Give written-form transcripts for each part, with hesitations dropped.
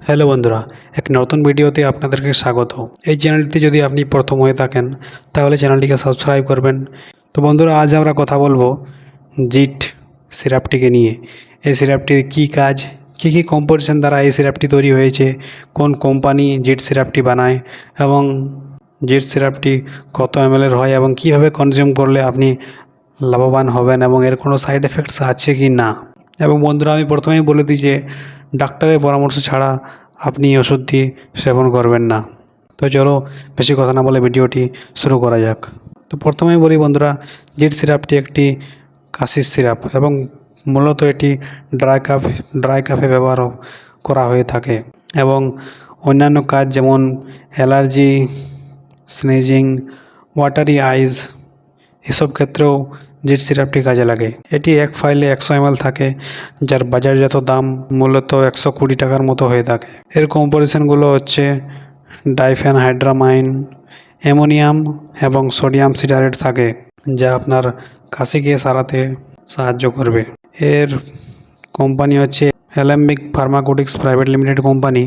Hello বন্ধুরা, এক নতুন ভিডিওতে আপনাদেরকে স্বাগত। এই চ্যানেলটি যদি আপনি প্রথম হয়ে থাকেন তাহলে চ্যানেলটিকে সাবস্ক্রাইব করবেন। তো বন্ধুরা, আজ আমরা কথা বলবো জিট সিরাপটিকে নিয়ে। এই সিরাপটির কী কাজ, কী কম্পোজিশন দ্বারা এই সিরাপটি তৈরি হয়েছে, কোন কোম্পানি জিট সিরাপটি বানায় এবং জিট সিরাপটি কত ml হয় এবং কীভাবে কনজিউম করলে আপনি লাভবান হবেন এবং এর কোনো সাইড এফেক্টস আছে কি না। এবং বন্ধুরা, আমি প্রথমেই বলে দিই যে ডাক্তারের পরামর্শ ছাড়া আপনি ওষুধটি সেবন করবেন না। তো চলো বেশি কথা না বলে ভিডিওটি শুরু করা যাক। তো প্রথমেই বলি বন্ধুরা, জিট সিরাপটি একটি কাশির সিরাপ এবং মূলত এটি ড্রাই কাফে ব্যবহার করা হয়ে থাকে এবং অন্যান্য কাজ যেমন অ্যালার্জি, স্নেজিং, ওয়াটারি আইজ এসব ক্ষেত্রেও জিট সিরাপটি কাজে লাগে। এটি এক ফাইলে 100 ml থাকে, যার বাজারজাত দাম মূলত 120 টাকার মতো হয়ে থাকে। এর কম্পোজিশনগুলো হচ্ছে ডাইফেনহাইড্রামাইন, অ্যামোনিয়াম এবং সোডিয়াম সিটারেট থাকে, যা আপনার কাশিকে সারাতে সাহায্য করবে। এর কোম্পানি হচ্ছে অ্যালেম্বিক ফার্মাকিউটিক্স প্রাইভেট লিমিটেড কোম্পানি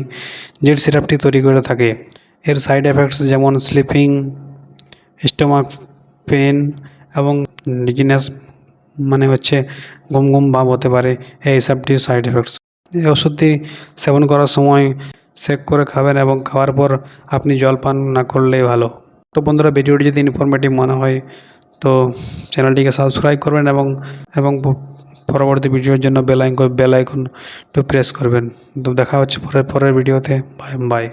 জিট সিরাপটি তৈরি করে থাকে। এর সাইড এফেক্টস যেমন স্লিপিং, স্টোমাক পেন এবং ডিজিনেস মানে হচ্ছে ঘুম ঘুম ভাব হতে পারে, এই সবটি সাইড এফেক্টস। এই ওষুধটি সেবন করার সময় চেক করে খাবেন এবং খাওয়ার পর আপনি জল পান না করলেই ভালো। তো বন্ধুরা, ভিডিওটি যদি ইনফরমেটিভ মনে হয় তো চ্যানেলটিকে সাবস্ক্রাইব করবেন এবং পরবর্তী ভিডিওর জন্য বেল আইকন প্রেস করবেন। তো দেখা হচ্ছে পরের ভিডিওতে। Bye bye.